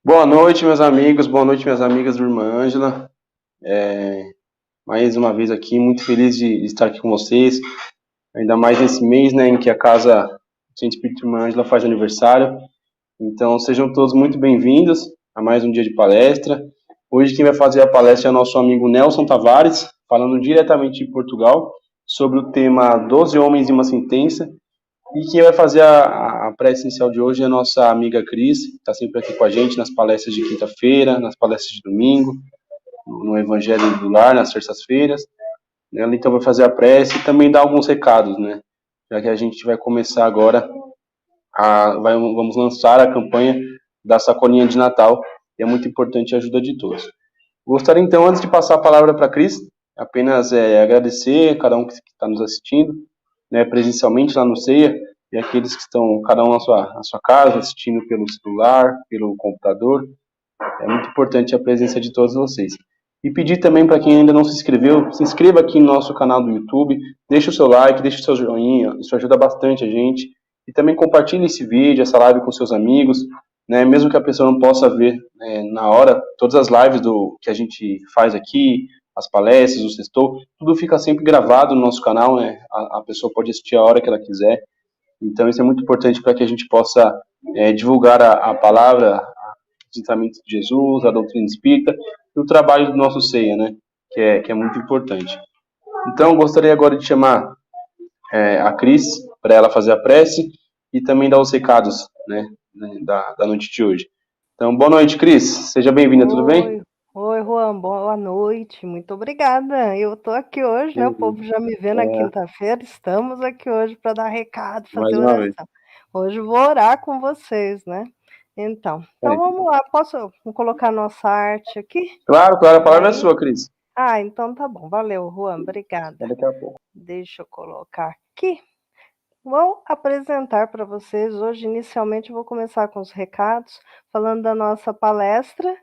Boa noite, meus amigos, boa noite, minhas amigas do Irmã Ângela. Mais uma vez aqui, muito feliz de estar aqui com vocês, ainda mais nesse mês, né, em que a Casa Centro Espírito Irmã Ângela faz aniversário. Então, sejam todos muito bem-vindos a mais um dia de palestra. Hoje quem vai fazer a palestra é o nosso amigo Nelson Tavares, falando diretamente de Portugal, sobre o tema 12 Homens e uma Sentença. E quem vai fazer a prece inicial de hoje é a nossa amiga Cris, que está sempre aqui com a gente nas palestras de quinta-feira, nas palestras de domingo, no Evangelho do Lar, nas terças-feiras. Ela então vai fazer a prece e também dar alguns recados, né? Já que a gente vai começar agora, vamos lançar a campanha da sacolinha de Natal, e é muito importante a ajuda de todos. Gostaria então, antes de passar a palavra para a Cris, apenas agradecer a cada um que está nos assistindo, né, presencialmente lá no CEIA, e aqueles que estão, cada um na sua casa, assistindo pelo celular, pelo computador. É muito importante a presença de todos vocês. E pedir também para quem ainda não se inscreveu, se inscreva aqui no nosso canal do YouTube, deixe o seu like, deixe o seu joinha, isso ajuda bastante a gente. E também compartilhe esse vídeo, essa live com seus amigos, né, mesmo que a pessoa não possa ver na hora, todas as lives que a gente faz aqui, as palestras, o sextou, tudo fica sempre gravado no nosso canal, né, a pessoa pode assistir a hora que ela quiser. Então isso é muito importante para que a gente possa divulgar a palavra, os ensinamentos de Jesus, a doutrina espírita e o trabalho do nosso CEIA, né? Que é muito importante. Então, gostaria agora de chamar a Cris para ela fazer a prece e também dar os recados, né, da noite de hoje. Então, boa noite, Cris. Seja bem-vinda, tudo bem? Oi, Juan, boa noite, muito obrigada. Eu tô aqui hoje, né? O povo já me vê na quinta-feira, estamos aqui hoje para dar recado, fazer Mais uma vez. oração. Hoje eu vou orar com vocês, né? Então vamos lá, posso colocar nossa arte aqui? Claro, claro, a E palavra é aí? sua, Cris. Então tá bom, valeu, Juan, obrigada. Até daqui a pouco. Deixa eu colocar aqui. Vou apresentar para vocês hoje, inicialmente, eu vou começar com os recados, falando da nossa palestra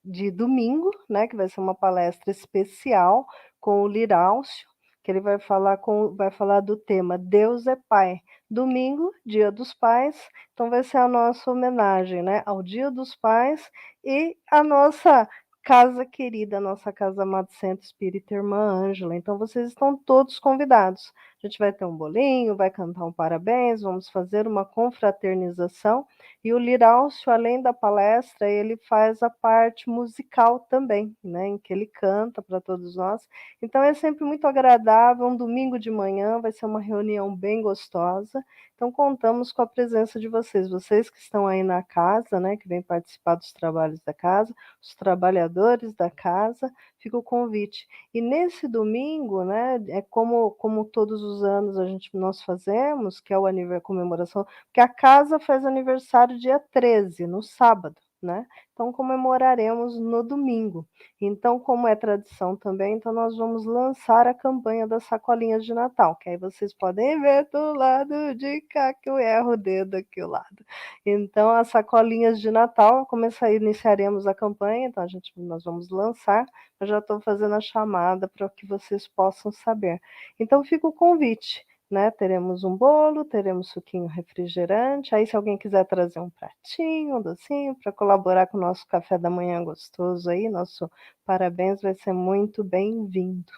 de domingo, né, que vai ser uma palestra especial com o Lirálcio, que ele vai falar do tema Deus é Pai. Domingo, Dia dos Pais, então vai ser a nossa homenagem, né, ao Dia dos Pais e a nossa casa querida, a nossa Casa Amado Centro Espírita Irmã Ângela. Então vocês estão todos convidados. A gente vai ter um bolinho, vai cantar um parabéns, vamos fazer uma confraternização. E o Lirálcio, além da palestra, ele faz a parte musical também, né, em que ele canta para todos nós. Então é sempre muito agradável, um domingo de manhã, vai ser uma reunião bem gostosa. Então contamos com a presença de vocês que estão aí na casa, né, que vêm participar dos trabalhos da casa, os trabalhadores da casa, fica o convite. E nesse domingo, né, é como todos os anos nós fazemos, que é a comemoração, que a casa faz aniversário dia 13, no sábado, né? Então comemoraremos no domingo. Então, como é tradição também, então nós vamos lançar a campanha das sacolinhas de Natal, que aí vocês podem ver do lado de cá que eu erro o dedo aqui o lado. Então, as sacolinhas de Natal, iniciaremos a campanha, então nós vamos lançar. Eu já estou fazendo a chamada para que vocês possam saber. Então fica o convite, né? Teremos um bolo, teremos suquinho refrigerante. Aí, se alguém quiser trazer um pratinho, um docinho, para colaborar com o nosso café da manhã gostoso aí, nosso parabéns vai ser muito bem-vindo.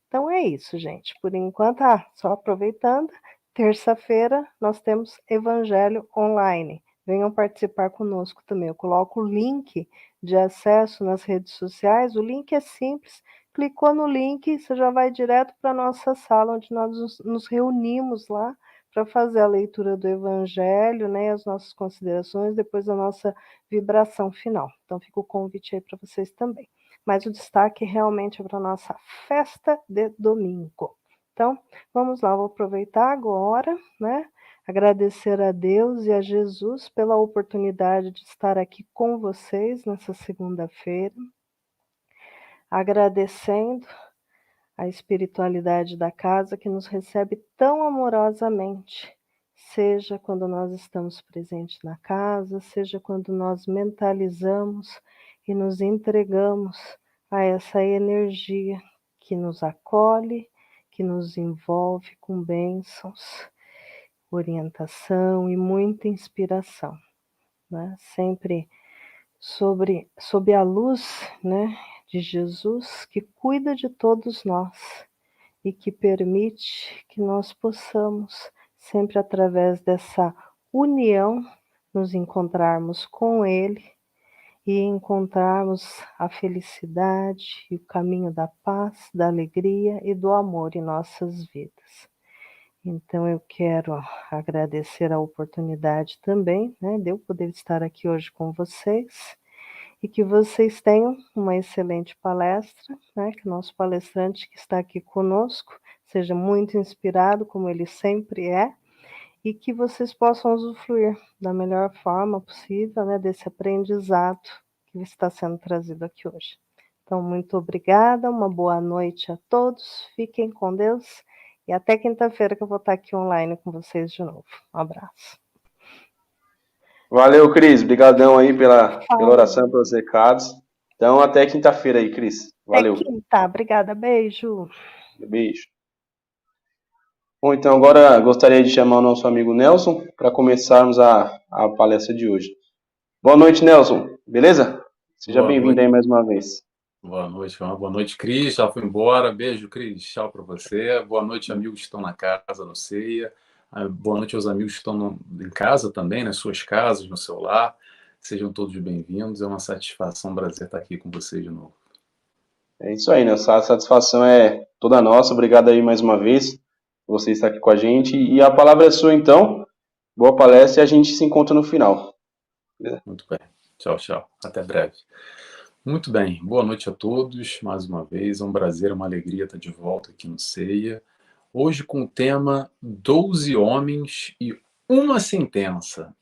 Então é isso, gente. Por enquanto, só aproveitando, terça-feira nós temos Evangelho Online. Venham participar conosco também. Eu coloco o link de acesso nas redes sociais. O link é simples. Clicou no link, você já vai direto para a nossa sala, onde nós nos reunimos lá para fazer a leitura do Evangelho, né, as nossas considerações, depois a nossa vibração final. Então fica o convite aí para vocês também. Mas o destaque realmente é para a nossa festa de domingo. Então, vamos lá, vou aproveitar agora, né? Agradecer a Deus e a Jesus pela oportunidade de estar aqui com vocês nessa segunda-feira, agradecendo a espiritualidade da casa que nos recebe tão amorosamente, seja quando nós estamos presentes na casa, seja quando nós mentalizamos e nos entregamos a essa energia que nos acolhe, que nos envolve com bênçãos, orientação e muita inspiração, né? Sempre sob a luz, né, de Jesus, que cuida de todos nós e que permite que nós possamos, sempre através dessa união, nos encontrarmos com Ele e encontrarmos a felicidade e o caminho da paz, da alegria e do amor em nossas vidas. Então eu quero agradecer a oportunidade também, né, de eu poder estar aqui hoje com vocês e que vocês tenham uma excelente palestra, né, que o nosso palestrante que está aqui conosco seja muito inspirado, como ele sempre é, e que vocês possam usufruir da melhor forma possível, né, desse aprendizado que está sendo trazido aqui hoje. Então, muito obrigada, uma boa noite a todos, fiquem com Deus e até quinta-feira que eu vou estar aqui online com vocês de novo. Um abraço. Valeu, Cris. Obrigadão aí pela oração, pelos recados. Então, até quinta-feira aí, Cris. Valeu. Até quinta. Obrigada. Beijo. Beijo. Bom, então agora gostaria de chamar o nosso amigo Nelson para começarmos a palestra de hoje. Boa noite, Nelson. Beleza? Seja bem-vindo aí mais uma vez. Boa noite, Cris. Já foi embora. Beijo, Cris. Tchau para você. Boa noite, amigos que estão na casa, no Ceia. Boa noite aos amigos que estão em casa também, nas suas casas, no seu lar. Sejam todos bem-vindos. É uma satisfação, um prazer estar aqui com vocês de novo. É isso aí, Nelson. A satisfação é toda nossa. Obrigado aí mais uma vez por você estar aqui com a gente. E a palavra é sua, então. Boa palestra e a gente se encontra no final. Beleza? Muito bem. Tchau, tchau. Até breve. Muito bem, boa noite a todos, mais uma vez, é um prazer, uma alegria estar de volta aqui no Ceia, hoje com o tema 12 homens e uma sentença.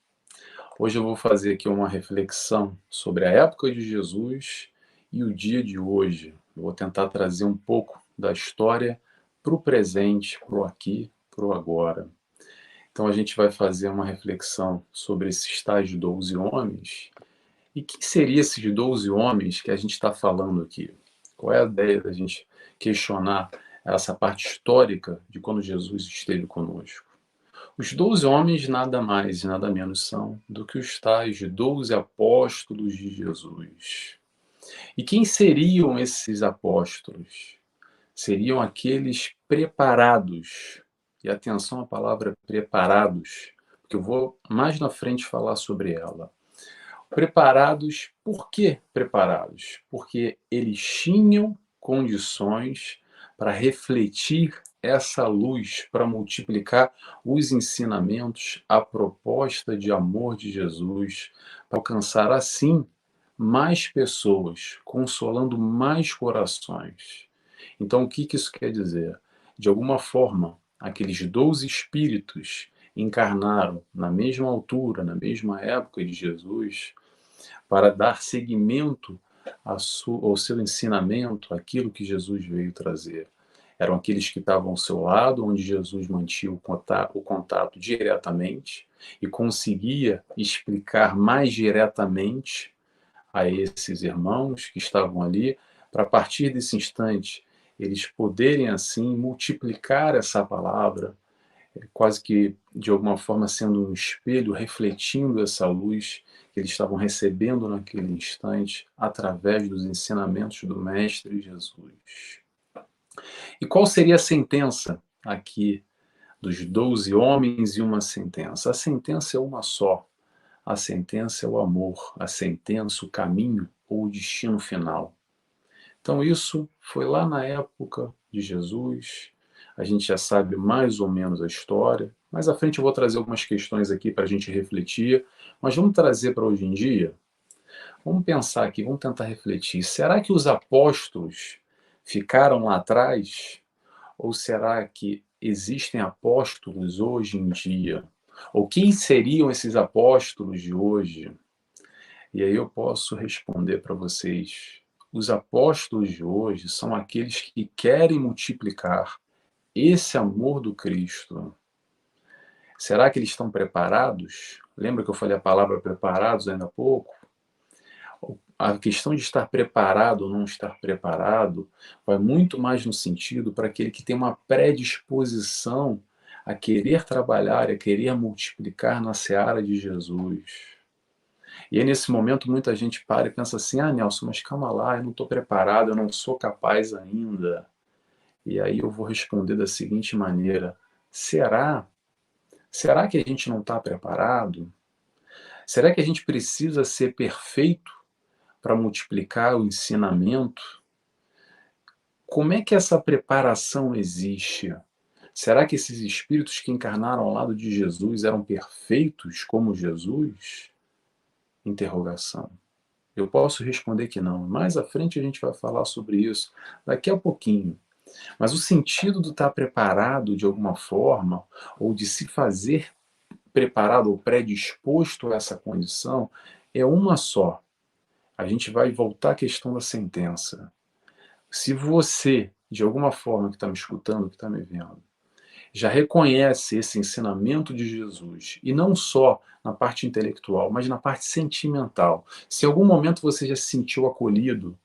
Hoje eu vou fazer aqui uma reflexão sobre a época de Jesus e o dia de hoje. Eu vou tentar trazer um pouco da história para o presente, para o aqui, para o agora. Então a gente vai fazer uma reflexão sobre esses tais 12 homens. E quem seriam esses 12 homens que a gente está falando aqui? Qual é a ideia da gente questionar essa parte histórica de quando Jesus esteve conosco? Os 12 homens nada mais e nada menos são do que os tais 12 apóstolos de Jesus. E quem seriam esses apóstolos? Seriam aqueles preparados. E atenção à palavra preparados, porque eu vou mais na frente falar sobre ela. Preparados, por que preparados? Porque eles tinham condições para refletir essa luz, para multiplicar os ensinamentos, a proposta de amor de Jesus, para alcançar assim mais pessoas, consolando mais corações. Então, o que isso quer dizer? De alguma forma, aqueles 12 espíritos encarnaram na mesma altura, na mesma época de Jesus, para dar seguimento ao seu ensinamento, aquilo que Jesus veio trazer. Eram aqueles que estavam ao seu lado, onde Jesus mantinha o contato diretamente e conseguia explicar mais diretamente a esses irmãos que estavam ali, para a partir desse instante eles poderem assim multiplicar essa palavra, quase que de alguma forma sendo um espelho, refletindo essa luz que eles estavam recebendo naquele instante através dos ensinamentos do Mestre Jesus. E qual seria a sentença aqui dos 12 homens e uma sentença? A sentença é uma só. A sentença é o amor, a sentença, o caminho ou o destino final. Então isso foi lá na época de Jesus. A gente já sabe mais ou menos a história. Mais à frente eu vou trazer algumas questões aqui para a gente refletir. Mas vamos trazer para hoje em dia? Vamos pensar aqui, vamos tentar refletir. Será que os apóstolos ficaram lá atrás? Ou será que existem apóstolos hoje em dia? Ou quem seriam esses apóstolos de hoje? E aí eu posso responder para vocês. Os apóstolos de hoje são aqueles que querem multiplicar esse amor do Cristo. Será que eles estão preparados? Lembra que eu falei a palavra preparados ainda há pouco? A questão de estar preparado ou não estar preparado vai muito mais no sentido para aquele que tem uma predisposição a querer trabalhar, a querer multiplicar na seara de Jesus. E aí, nesse momento, muita gente para e pensa assim, ah, Nelson, mas calma lá, eu não estou preparado, eu não sou capaz ainda. E aí eu vou responder da seguinte maneira, será? Será que a gente não está preparado? Será que a gente precisa ser perfeito para multiplicar o ensinamento? Como é que essa preparação existe? Será que esses espíritos que encarnaram ao lado de Jesus eram perfeitos como Jesus? Interrogação. Eu posso responder que não. Mais à frente a gente vai falar sobre isso, daqui a pouquinho. Mas o sentido do estar preparado de alguma forma, ou de se fazer preparado ou predisposto a essa condição, é uma só. A gente vai voltar à questão da sentença. Se você, de alguma forma, que está me escutando, que está me vendo, já reconhece esse ensinamento de Jesus, e não só na parte intelectual, mas na parte sentimental. Se em algum momento você já se sentiu acolhido,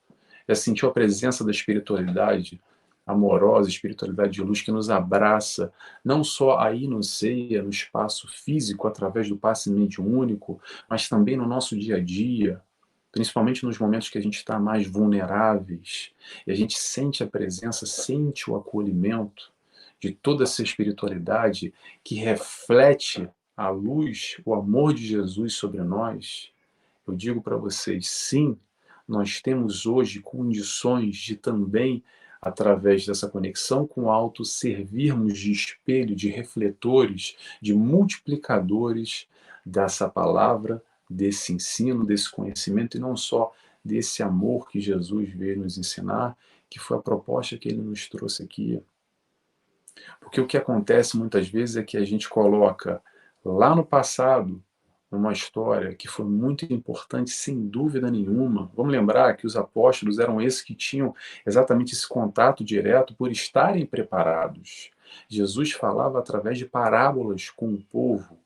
já sentiu a presença da espiritualidade amorosa, espiritualidade de luz que nos abraça, não só aí no ceia, no espaço físico, através do passe mediúnico, mas também no nosso dia a dia, principalmente nos momentos que a gente está mais vulneráveis, e a gente sente a presença, sente o acolhimento de toda essa espiritualidade que reflete a luz, o amor de Jesus sobre nós. Eu digo para vocês, sim, nós temos hoje condições de também, através dessa conexão com o alto, servirmos de espelho, de refletores, de multiplicadores dessa palavra, desse ensino, desse conhecimento, e não só desse amor que Jesus veio nos ensinar, que foi a proposta que ele nos trouxe aqui. Porque o que acontece muitas vezes é que a gente coloca lá no passado uma história que foi muito importante, sem dúvida nenhuma. Vamos lembrar que os apóstolos eram esses que tinham exatamente esse contato direto por estarem preparados. Jesus falava através de parábolas com o povo.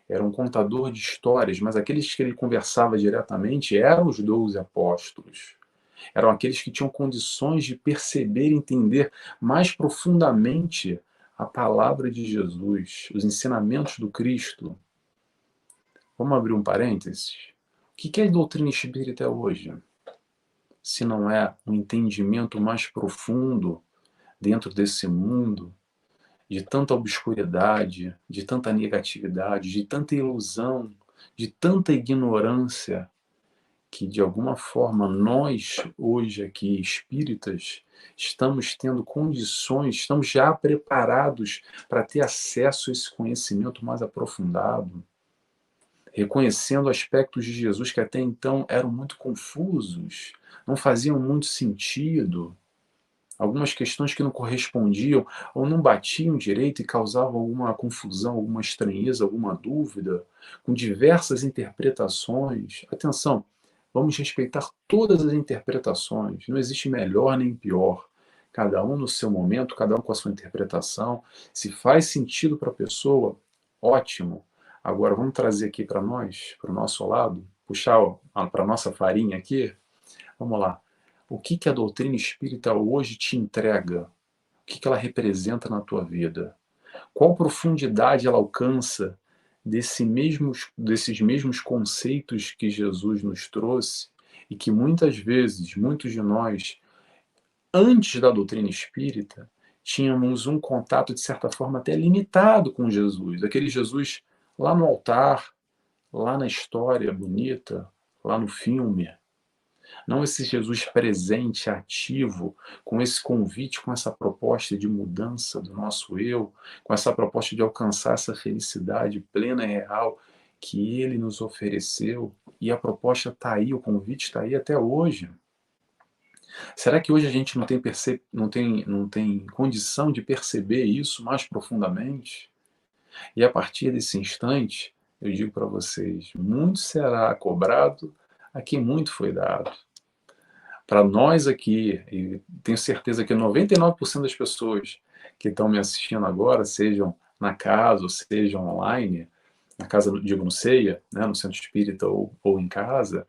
Era um contador de histórias, mas aqueles que ele conversava diretamente eram os 12 apóstolos. Eram aqueles que tinham condições de perceber e entender mais profundamente a palavra de Jesus, os ensinamentos do Cristo. Vamos abrir um parênteses? O que é doutrina espírita hoje? Se não é um entendimento mais profundo dentro desse mundo de tanta obscuridade, de tanta negatividade, de tanta ilusão, de tanta ignorância, que de alguma forma nós, hoje aqui, espíritas, estamos tendo condições, estamos já preparados para ter acesso a esse conhecimento mais aprofundado, reconhecendo aspectos de Jesus que até então eram muito confusos, não faziam muito sentido, algumas questões que não correspondiam ou não batiam direito e causavam alguma confusão, alguma estranheza, alguma dúvida, com diversas interpretações. Atenção, vamos respeitar todas as interpretações, não existe melhor nem pior. Cada um no seu momento, cada um com a sua interpretação. Se faz sentido para a pessoa, ótimo. Agora vamos trazer aqui para nós, para o nosso lado, puxar para a nossa farinha aqui. Vamos lá. O que a doutrina espírita hoje te entrega? O que ela representa na tua vida? Qual profundidade ela alcança desses mesmos conceitos que Jesus nos trouxe e que muitas vezes, muitos de nós, antes da doutrina espírita, tínhamos um contato, de certa forma, até limitado com Jesus. Aquele Jesus lá no altar, lá na história bonita, lá no filme. Não esse Jesus presente, ativo, com esse convite, com essa proposta de mudança do nosso eu, com essa proposta de alcançar essa felicidade plena e real que ele nos ofereceu. E a proposta está aí, o convite está aí até hoje. Será que hoje a gente não tem condição de perceber isso mais profundamente? E a partir desse instante, eu digo para vocês, muito será cobrado a quem muito foi dado. Para nós aqui, e tenho certeza que 99% das pessoas que estão me assistindo agora, sejam na casa ou sejam online, na casa, digo, no CEIA, né, no Centro Espírita ou em casa,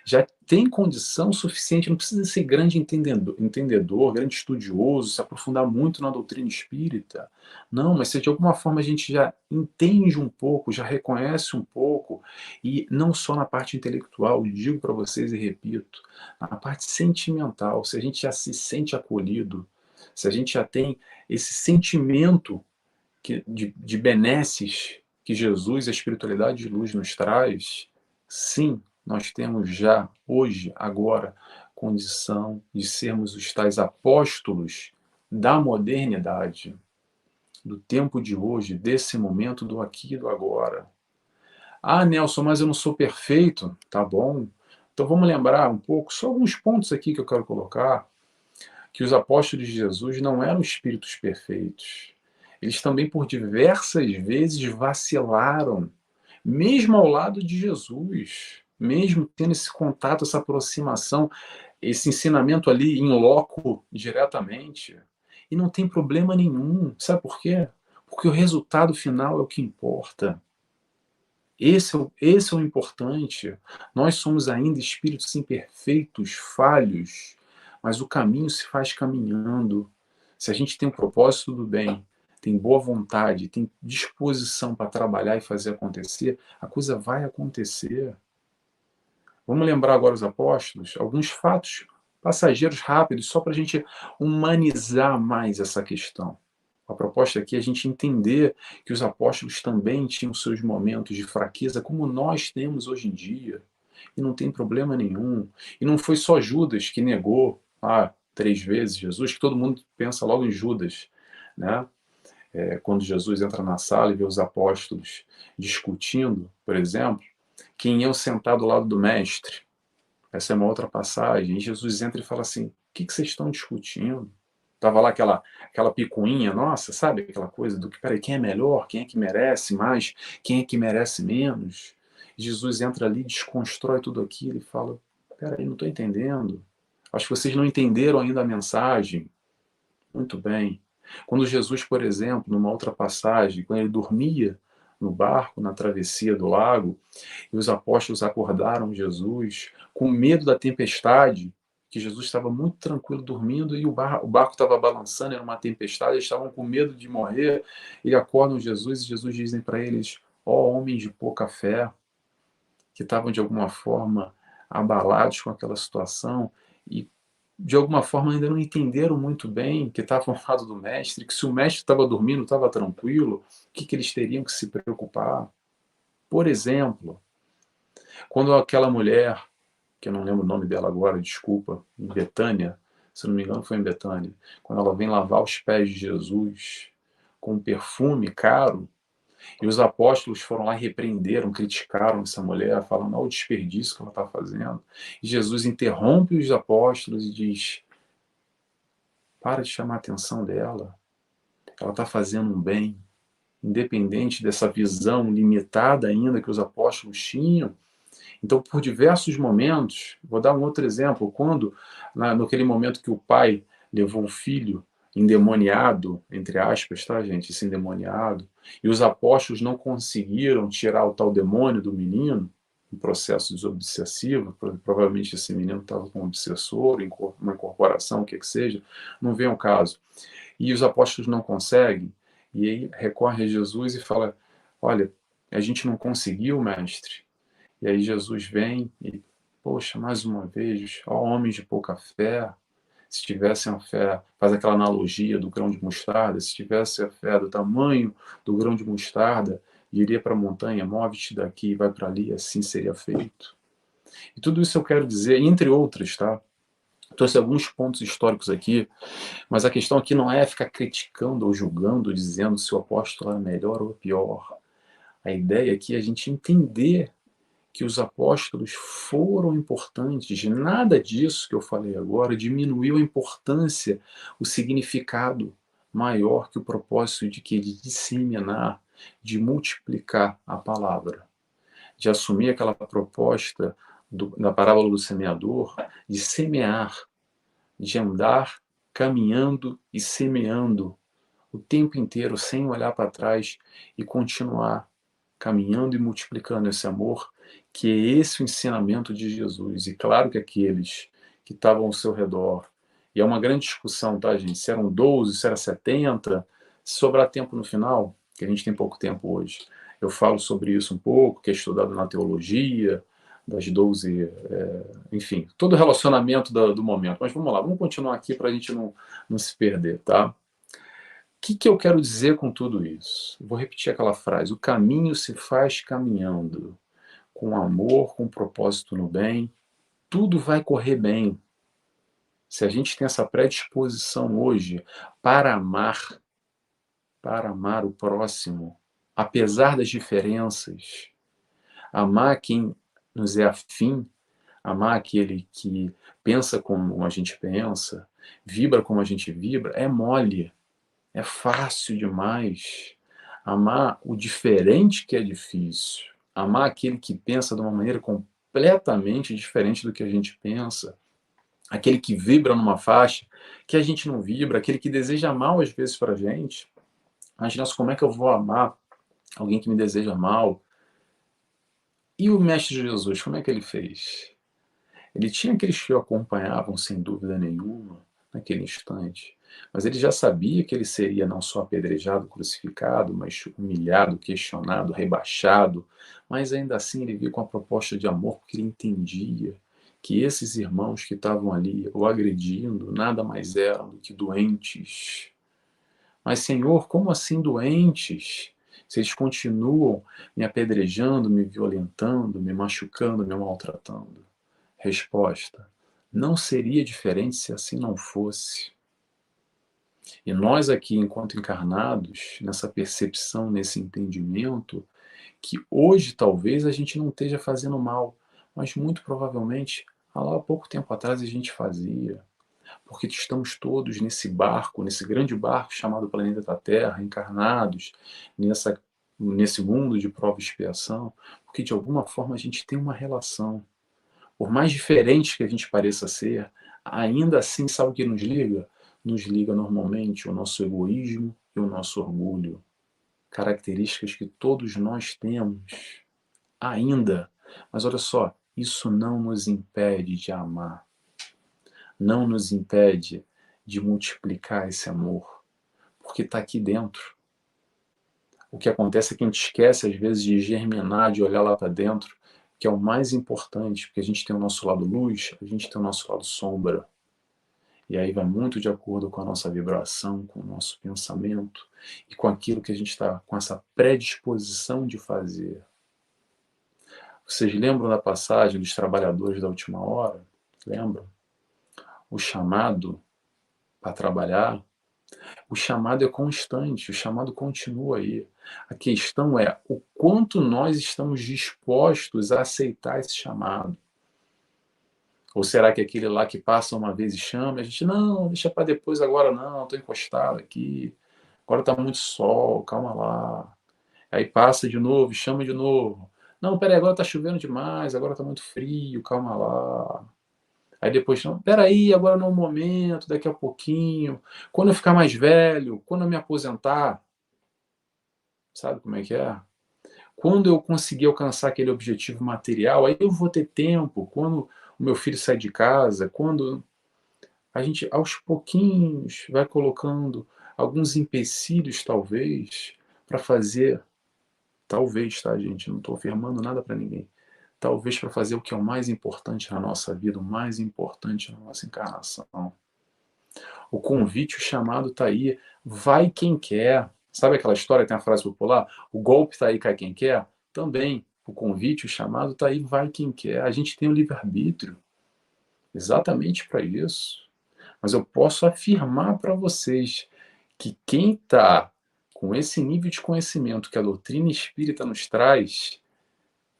já tem condição suficiente, não precisa ser grande entendedor, grande estudioso, se aprofundar muito na doutrina espírita. Não, mas se de alguma forma a gente já entende um pouco, já reconhece um pouco, e não só na parte intelectual, digo para vocês e repito, na parte sentimental, se a gente já se sente acolhido, se a gente já tem esse sentimento de benesses que Jesus, a espiritualidade de luz, nos traz, sim, nós temos já, hoje, agora, condição de sermos os tais apóstolos da modernidade, do tempo de hoje, desse momento, do aqui e do agora. Ah, Nelson, mas eu não sou perfeito. Tá bom. Então vamos lembrar um pouco, só alguns pontos aqui que eu quero colocar, que os apóstolos de Jesus não eram espíritos perfeitos. Eles também, por diversas vezes, vacilaram, mesmo ao lado de Jesus, mesmo tendo esse contato, essa aproximação, esse ensinamento ali em loco diretamente. E não tem problema nenhum. Sabe por quê? Porque o resultado final é o que importa. Esse é o importante. Nós somos ainda espíritos imperfeitos, falhos, mas o caminho se faz caminhando. Se a gente tem um propósito do bem, tem boa vontade, tem disposição para trabalhar e fazer acontecer, a coisa vai acontecer. Vamos lembrar agora os apóstolos, alguns fatos passageiros rápidos, só para a gente humanizar mais essa questão. A proposta aqui é a gente entender que os apóstolos também tinham seus momentos de fraqueza, como nós temos hoje em dia. E não tem problema nenhum. E não foi só Judas que negou 3 vezes Jesus, que todo mundo pensa logo em Judas, né? Quando Jesus entra na sala e vê os apóstolos discutindo, por exemplo, quem é o sentado ao lado do mestre? Essa é uma outra passagem. E Jesus entra e fala assim: o que vocês estão discutindo? Tava lá aquela picuinha, nossa, sabe? Aquela coisa do que, peraí, quem é melhor? Quem é que merece mais? Quem é que merece menos? Jesus entra ali, desconstrói tudo aquilo e fala: peraí, não estou entendendo. Acho que vocês não entenderam ainda a mensagem. Muito bem. Quando Jesus, por exemplo, numa outra passagem, quando ele dormia no barco, na travessia do lago, e os apóstolos acordaram Jesus com medo da tempestade, que Jesus estava muito tranquilo dormindo e o barco estava balançando, era uma tempestade, eles estavam com medo de morrer, e acordam Jesus e Jesus dizem para eles: ó homens de pouca fé, que estavam de alguma forma abalados com aquela situação e de alguma forma ainda não entenderam muito bem que estavam ao lado do mestre, que se o mestre estava dormindo, estava tranquilo, o que eles teriam que se preocupar? Por exemplo, quando aquela mulher, que eu não lembro o nome dela agora, desculpa, em Betânia, se não me engano foi em Betânia, quando ela vem lavar os pés de Jesus com um perfume caro, e os apóstolos foram lá e repreenderam, criticaram essa mulher, falando: olha o desperdício que ela está fazendo. E Jesus interrompe os apóstolos e diz: para de chamar a atenção dela, ela está fazendo um bem, independente dessa visão limitada ainda que os apóstolos tinham. Então, por diversos momentos, vou dar um outro exemplo, quando, naquele momento que o pai levou o filho endemoniado, entre aspas, tá, gente, esse endemoniado, e os apóstolos não conseguiram tirar o tal demônio do menino, um processo desobsessivo, provavelmente esse menino estava com um obsessor, uma incorporação, o que seja, não vem ao caso. E os apóstolos não conseguem, e aí recorre a Jesus e fala: olha, a gente não conseguiu, mestre. E aí Jesus vem e, poxa, mais uma vez, ó homens de pouca fé, se tivessem a fé, faz aquela analogia do grão de mostarda, se tivesse a fé do tamanho do grão de mostarda, iria para a montanha, move-te daqui e vai para ali, assim seria feito. E tudo isso eu quero dizer, entre outras, tá? Trouxe alguns pontos históricos aqui, mas a questão aqui não é ficar criticando ou julgando, dizendo se o apóstolo é melhor ou pior. A ideia aqui é a gente entender que os apóstolos foram importantes. Nada disso que eu falei agora diminuiu a importância, o significado maior que o propósito de que de disseminar, de multiplicar a palavra, de assumir aquela proposta da parábola do semeador, de semear, de andar caminhando e semeando o tempo inteiro sem olhar para trás e continuar caminhando e multiplicando esse amor que é esse o ensinamento de Jesus. E claro que aqueles que estavam ao seu redor, e é uma grande discussão, tá, gente? Se eram 12, se era 70, se sobrar tempo no final, que a gente tem pouco tempo hoje, eu falo sobre isso um pouco, que é estudado na teologia, das 12, enfim, todo o relacionamento do momento. Mas vamos lá, vamos continuar aqui para a gente não se perder, tá? O que eu quero dizer com tudo isso? Vou repetir aquela frase: o caminho se faz caminhando, com amor, com propósito no bem, tudo vai correr bem. Se a gente tem essa predisposição hoje para amar o próximo, apesar das diferenças, amar quem nos é afim, amar aquele que pensa como a gente pensa, vibra como a gente vibra, é mole, é fácil demais. Amar o diferente que é difícil. Amar aquele que pensa de uma maneira completamente diferente do que a gente pensa. Aquele que vibra numa faixa que a gente não vibra, aquele que deseja mal às vezes para a gente. Mas, nossa, como é que eu vou amar alguém que me deseja mal? E o Mestre Jesus, como é que ele fez? Ele tinha aqueles que o acompanhavam, sem dúvida nenhuma, naquele instante. Mas ele já sabia que ele seria não só apedrejado, crucificado, mas humilhado, questionado, rebaixado. Mas ainda assim ele veio com a proposta de amor, porque ele entendia que esses irmãos que estavam ali o agredindo nada mais eram do que doentes. Mas, Senhor, como assim doentes? Se eles continuam me apedrejando, me violentando, me machucando, me maltratando. Resposta: não seria diferente se assim não fosse. E nós aqui, enquanto encarnados, nessa percepção, nesse entendimento, que hoje talvez a gente não esteja fazendo mal, mas muito provavelmente, há pouco tempo atrás a gente fazia. Porque estamos todos nesse barco, nesse grande barco chamado planeta Terra, encarnados nesse mundo de prova e expiação, porque de alguma forma a gente tem uma relação. Por mais diferente que a gente pareça ser, ainda assim, sabe o que nos liga? Nos liga normalmente o nosso egoísmo e o nosso orgulho. Características que todos nós temos, ainda. Mas olha só, isso não nos impede de amar. Não nos impede de multiplicar esse amor, porque está aqui dentro. O que acontece é que a gente esquece, às vezes, de germinar, de olhar lá para dentro, que é o mais importante, porque a gente tem o nosso lado luz, a gente tem o nosso lado sombra. E aí vai muito de acordo com a nossa vibração, com o nosso pensamento e com aquilo que a gente está com essa predisposição de fazer. Vocês lembram da passagem dos trabalhadores da última hora? Lembram? O chamado para trabalhar, o chamado é constante, o chamado continua aí. A questão é o quanto nós estamos dispostos a aceitar esse chamado. Ou será que aquele lá que passa uma vez e chama, a gente, não, deixa para depois, agora não, estou encostado aqui, agora está muito sol, calma lá. Aí passa de novo, chama de novo. Não, peraí, agora está chovendo demais, agora está muito frio, calma lá. Aí depois, não, peraí, agora não é o momento, daqui a pouquinho, quando eu ficar mais velho, quando eu me aposentar, sabe como é que é? Quando eu conseguir alcançar aquele objetivo material, aí eu vou ter tempo, quando o meu filho sai de casa, quando a gente aos pouquinhos vai colocando alguns empecilhos, talvez, para fazer, talvez, tá, gente? Não estou afirmando nada para ninguém. Talvez para fazer o que é o mais importante na nossa vida, o mais importante na nossa encarnação. O convite, o chamado está aí. Vai quem quer. Sabe aquela história que tem a frase popular? O golpe está aí, cai quem quer? Também. O convite, o chamado está aí, vai quem quer. A gente tem o livre-arbítrio. Exatamente para isso. Mas eu posso afirmar para vocês que quem está com esse nível de conhecimento que a doutrina espírita nos traz,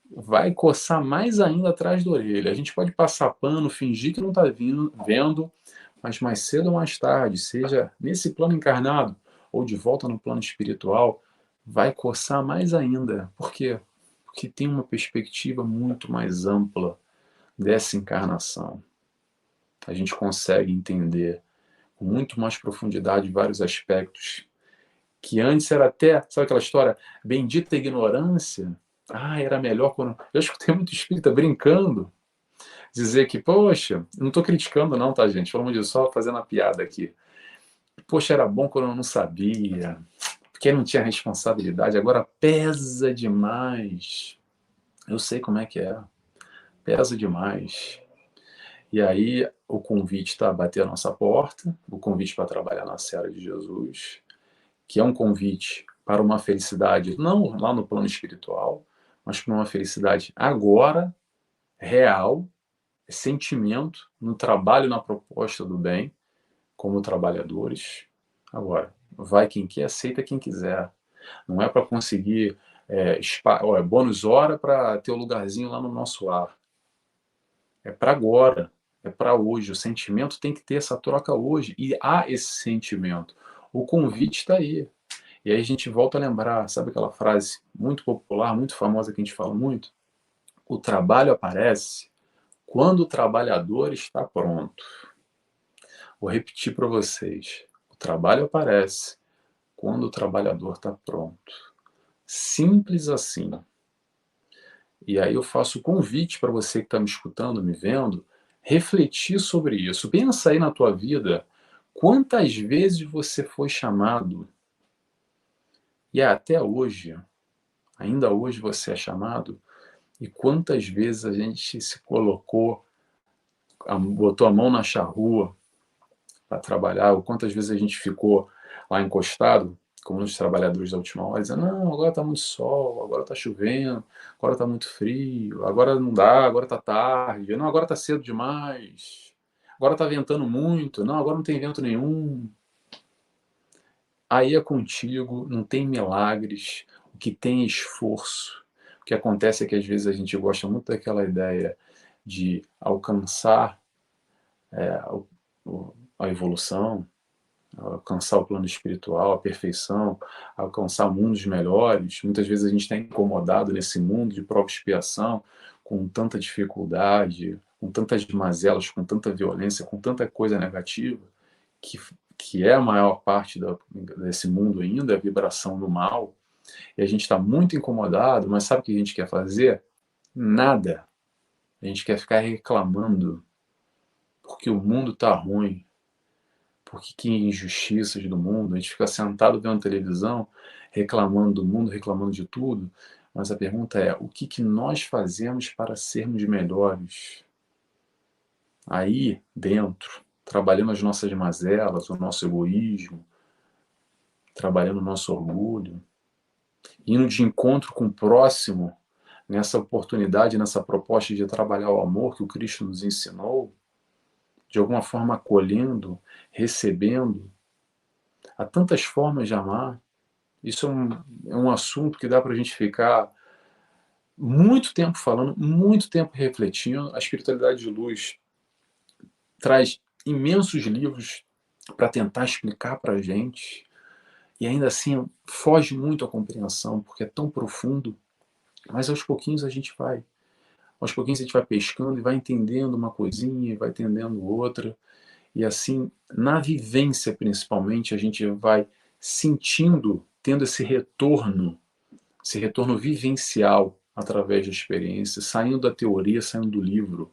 vai coçar mais ainda atrás da orelha. A gente pode passar pano, fingir que não está vendo, mas mais cedo ou mais tarde, seja nesse plano encarnado ou de volta no plano espiritual, vai coçar mais ainda. Por quê? Porque tem uma perspectiva muito mais ampla dessa encarnação. A gente consegue entender com muito mais profundidade vários aspectos que antes era até, sabe aquela história, bendita ignorância? Era melhor quando... Eu escutei muito espírita brincando, dizer que, poxa, não estou criticando não, tá, gente? Pelo amor de Deus, só fazendo a piada aqui. Poxa, era bom quando eu não sabia, porque não tinha responsabilidade, agora pesa demais. Eu sei como é que é, pesa demais. E aí o convite está a bater a nossa porta, o convite para trabalhar na seara de Jesus, que é um convite para uma felicidade, não lá no plano espiritual, mas para uma felicidade agora, real, sentimento, no trabalho, na proposta do bem, como trabalhadores. Agora, vai quem quer, aceita quem quiser. Não é para conseguir bônus hora para ter o lugarzinho lá no nosso ar. É para agora, é para hoje. O sentimento tem que ter essa troca hoje. E há esse sentimento. O convite está aí. E aí a gente volta a lembrar, sabe aquela frase muito popular, muito famosa que a gente fala muito? O trabalho aparece quando o trabalhador está pronto. Vou repetir para vocês. O trabalho aparece quando o trabalhador está pronto. Simples assim. E aí eu faço o convite para você que está me escutando, me vendo, refletir sobre isso. Pensa aí na tua vida, quantas vezes você foi chamado e até hoje, ainda hoje você é chamado, e quantas vezes a gente se colocou, botou a mão na charrua para trabalhar, ou quantas vezes a gente ficou lá encostado, como os trabalhadores da última hora, dizendo, não, agora está muito sol, agora está chovendo, agora está muito frio, agora não dá, agora está tarde, não, agora está cedo demais, agora está ventando muito, não, agora não tem vento nenhum. Aí é contigo, não tem milagres, o que tem é esforço. O que acontece é que às vezes a gente gosta muito daquela ideia de alcançar a evolução, alcançar o plano espiritual, a perfeição, alcançar mundos melhores. Muitas vezes a gente está incomodado nesse mundo de prova e expiação, com tanta dificuldade, com tantas mazelas, com tanta violência, com tanta coisa negativa, que, que é a maior parte desse mundo ainda, a vibração do mal. E a gente está muito incomodado, mas sabe o que a gente quer fazer? Nada. A gente quer ficar reclamando, porque o mundo está ruim, porque que injustiças do mundo, a gente fica sentado vendo televisão, reclamando do mundo, reclamando de tudo, mas a pergunta é, o que nós fazemos para sermos melhores? Aí, dentro, trabalhando as nossas mazelas, o nosso egoísmo, trabalhando o nosso orgulho, indo de encontro com o próximo, nessa oportunidade, nessa proposta de trabalhar o amor que o Cristo nos ensinou, de alguma forma acolhendo, recebendo. Há tantas formas de amar. Isso é um assunto que dá para a gente ficar muito tempo falando, muito tempo refletindo. A espiritualidade de luz traz imensos livros para tentar explicar para a gente. E ainda assim foge muito à compreensão, porque é tão profundo. Mas aos pouquinhos a gente vai. Aos pouquinhos a gente vai pescando e vai entendendo uma coisinha, e vai entendendo outra. E assim, na vivência principalmente, a gente vai sentindo, tendo esse retorno vivencial através da experiência, saindo da teoria, saindo do livro.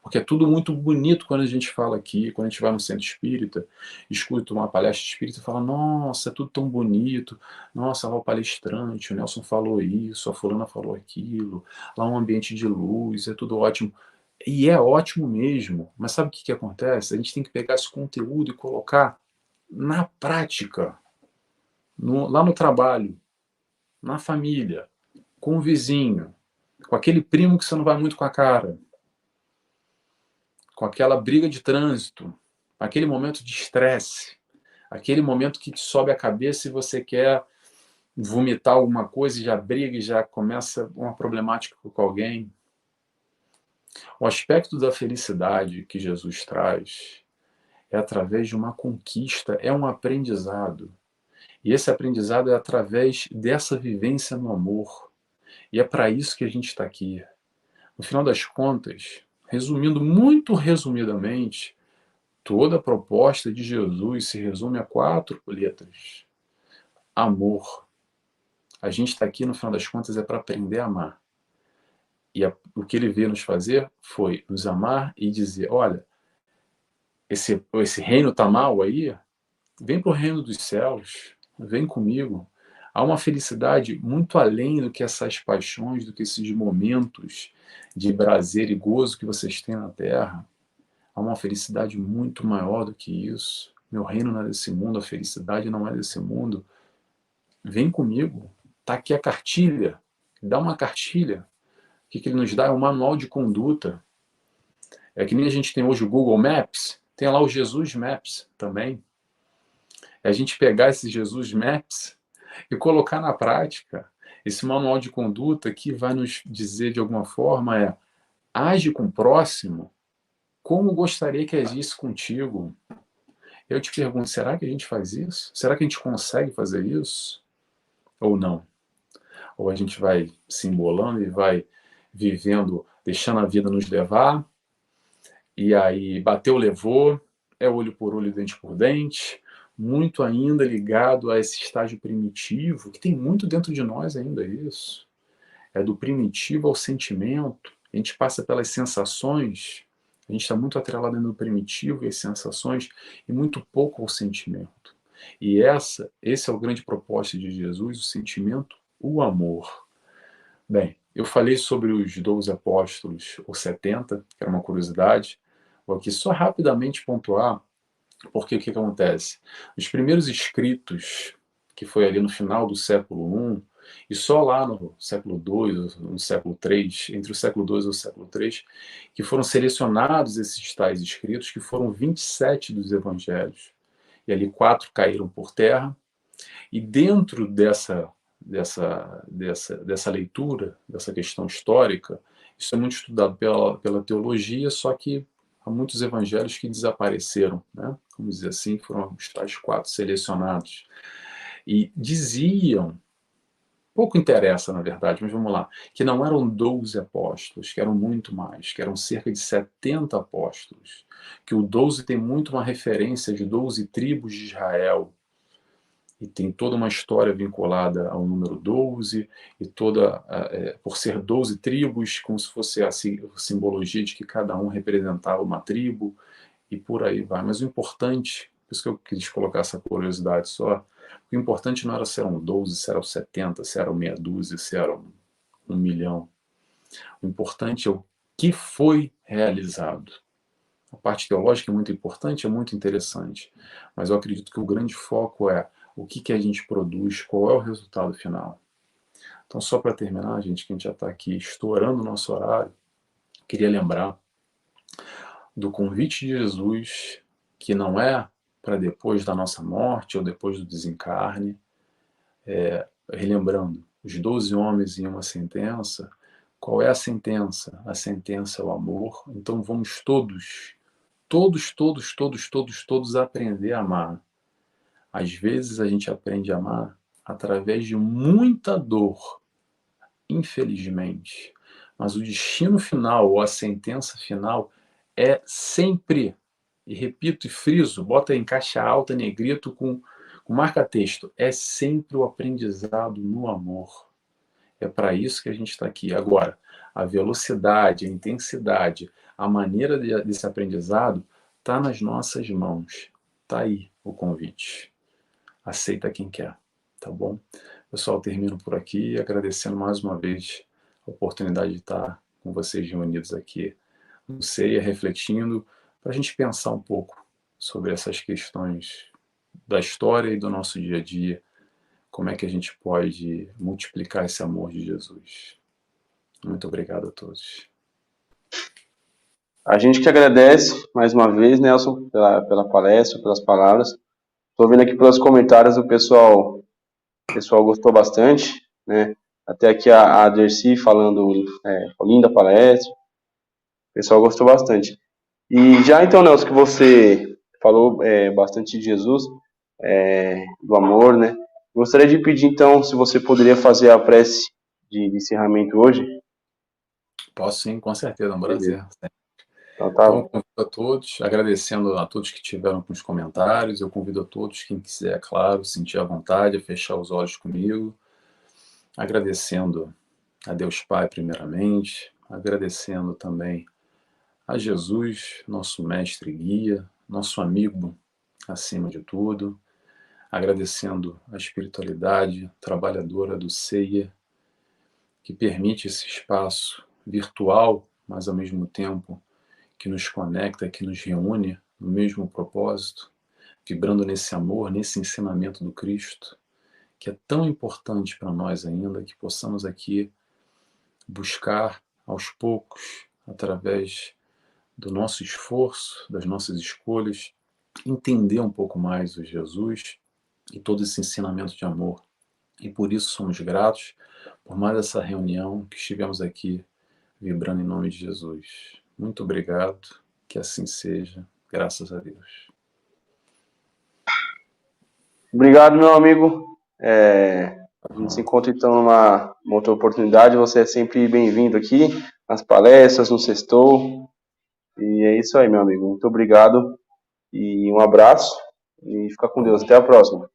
Porque é tudo muito bonito quando a gente fala aqui, quando a gente vai no centro espírita, escuta uma palestra espírita e fala, nossa, é tudo tão bonito, nossa, lá o palestrante, o Nelson falou isso, a fulana falou aquilo, lá um ambiente de luz, é tudo ótimo. E é ótimo mesmo, mas sabe o que acontece? A gente tem que pegar esse conteúdo e colocar na prática, lá no trabalho, na família, com o vizinho, com aquele primo que você não vai muito com a cara, com aquela briga de trânsito, aquele momento de estresse, aquele momento que te sobe a cabeça e você quer vomitar alguma coisa e já briga e já começa uma problemática com alguém. O aspecto da felicidade que Jesus traz é através de uma conquista, é um aprendizado. E esse aprendizado é através dessa vivência no amor. E é para isso que a gente está aqui. No final das contas, resumindo muito resumidamente, toda a proposta de Jesus se resume a 4 letras: amor. A gente está aqui, no final das contas, é para aprender a amar. E o que ele veio nos fazer foi nos amar e dizer, olha, esse reino está mal aí, vem para o reino dos céus, vem comigo. Há uma felicidade muito além do que essas paixões, do que esses momentos de prazer e gozo que vocês têm na Terra. Há uma felicidade muito maior do que isso. Meu reino não é desse mundo, a felicidade não é desse mundo. Vem comigo. Está aqui a cartilha. Dá uma cartilha. O que ele nos dá é um manual de conduta. É que nem a gente tem hoje o Google Maps, tem lá o Jesus Maps também. É a gente pegar esse Jesus Maps e colocar na prática. Esse manual de conduta que vai nos dizer de alguma forma age com o próximo como gostaria que agisse contigo. Eu te pergunto, será que a gente faz isso? Será que a gente consegue fazer isso? Ou não? Ou a gente vai se embolando e vai vivendo, deixando a vida nos levar, e aí bateu, levou, é olho por olho, dente por dente, muito ainda ligado a esse estágio primitivo, que tem muito dentro de nós ainda isso. É do primitivo ao sentimento, a gente passa pelas sensações, a gente está muito atrelado no primitivo e as sensações, e muito pouco ao sentimento. E esse é o grande propósito de Jesus, o sentimento, o amor. Bem, eu falei sobre os 12 apóstolos, ou 70, que era uma curiosidade. Vou aqui só rapidamente pontuar, porque o que acontece? Os primeiros escritos, que foi ali no final do século I, e só lá no século II, no século III, entre o século II e o século III, que foram selecionados esses tais escritos, que foram 27 dos evangelhos. E ali 4 caíram por terra, e dentro dessa leitura, dessa questão histórica, isso é muito estudado pela teologia, só que há muitos evangelhos que desapareceram, né? Vamos dizer assim, foram os tais 4 selecionados. E diziam, pouco interessa na verdade, mas vamos lá, que não eram 12 apóstolos, que eram muito mais, que eram cerca de 70 apóstolos, que o 12 tem muito uma referência de 12 tribos de Israel, e tem toda uma história vinculada ao número 12, e toda, por ser 12 tribos, como se fosse a simbologia de que cada um representava uma tribo, e por aí vai. Mas o importante, por isso que eu quis colocar essa curiosidade só, o importante não era se eram 12, se eram 70, se eram meia dúzia, se eram 1 milhão. O importante é o que foi realizado. A parte teológica é muito importante, é muito interessante, mas eu acredito que o grande foco é o que a gente produz, qual é o resultado final. Então, só para terminar, gente, que a gente já está aqui estourando o nosso horário, queria lembrar do convite de Jesus, que não é para depois da nossa morte ou depois do desencarne, relembrando, os 12 homens em uma sentença. Qual é a sentença? A sentença é o amor. Então vamos todos aprender a amar. Às vezes a gente aprende a amar através de muita dor, infelizmente. Mas o destino final, ou a sentença final, é sempre, e repito e friso, bota em caixa alta, negrito, com marca-texto, é sempre o aprendizado no amor. É para isso que a gente está aqui. Agora, a velocidade, a intensidade, a maneira desse aprendizado está nas nossas mãos. Está aí o convite. Aceita quem quer, tá bom? Pessoal, termino por aqui, agradecendo mais uma vez a oportunidade de estar com vocês reunidos aqui no CEIA, refletindo, para a gente pensar um pouco sobre essas questões da história e do nosso dia a dia, como é que a gente pode multiplicar esse amor de Jesus. Muito obrigado a todos. A gente que agradece mais uma vez, Nelson, pela palestra, pelas palavras. Estou vendo aqui pelos comentários, o pessoal gostou bastante, né? Até aqui a Dercy falando, linda palestra. O pessoal gostou bastante. E já então, Nelson, que você falou bastante de Jesus, do amor, né? Gostaria de pedir então, se você poderia fazer a prece de encerramento hoje. Posso sim, com certeza, é um prazer. Então, tá. Então, convido a todos, agradecendo a todos que tiveram com os comentários, eu convido a todos, quem quiser, claro, sentir à vontade, a fechar os olhos comigo. agradecendo a Deus Pai primeiramente, agradecendo também a Jesus, nosso mestre e guia, nosso amigo acima de tudo, agradecendo a espiritualidade trabalhadora do CEIA, que permite esse espaço virtual, mas ao mesmo tempo que nos conecta, que nos reúne no mesmo propósito, vibrando nesse amor, nesse ensinamento do Cristo, que é tão importante para nós ainda, que possamos aqui buscar aos poucos, através do nosso esforço, das nossas escolhas, entender um pouco mais o Jesus e todo esse ensinamento de amor. E por isso somos gratos por mais essa reunião que estivemos aqui vibrando em nome de Jesus. Muito obrigado, que assim seja, graças a Deus. Obrigado, meu amigo. A gente se encontra então numa outra oportunidade. Você é sempre bem-vindo aqui nas palestras, no Sextou. E é isso aí, meu amigo. Muito obrigado e um abraço. E fica com Deus. Até a próxima.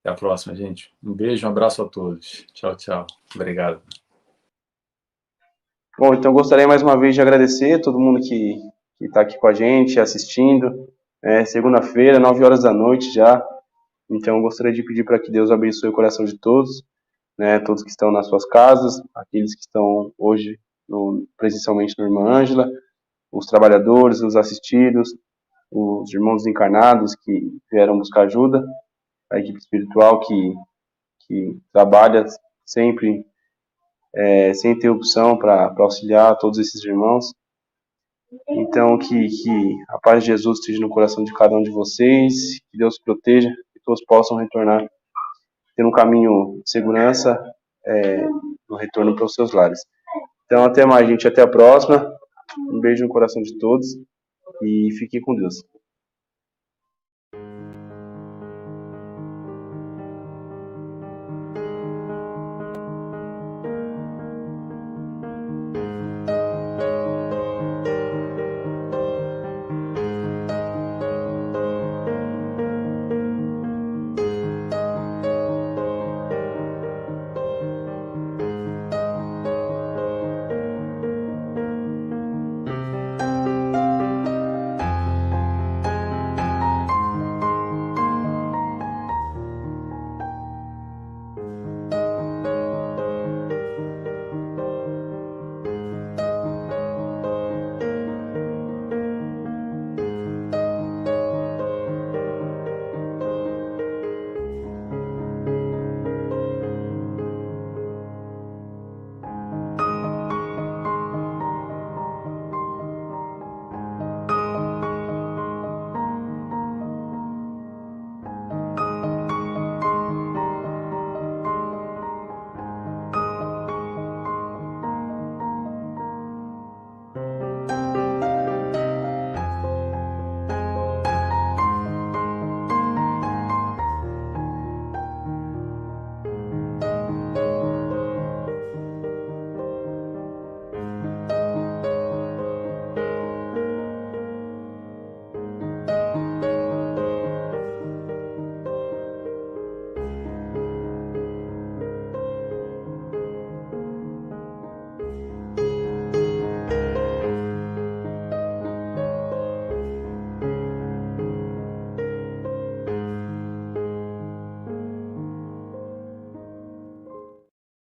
Até a próxima, gente. Um beijo, um abraço a todos. Tchau, tchau. Obrigado. Bom, então gostaria mais uma vez de agradecer a todo mundo que está aqui com a gente, assistindo. Segunda-feira, 9 horas da noite já. Então gostaria de pedir para que Deus abençoe o coração de todos, né? Todos que estão nas suas casas, aqueles que estão hoje presencialmente na Irmã Ângela, os trabalhadores, os assistidos, os irmãos encarnados que vieram buscar ajuda, a equipe espiritual que trabalha sempre sem interrupção para auxiliar todos esses irmãos. Então, que a paz de Jesus esteja no coração de cada um de vocês, que Deus proteja, que todos possam retornar, ter um caminho de segurança no retorno para os seus lares. Então, até mais, gente. Até a próxima. Um beijo no coração de todos e fiquem com Deus.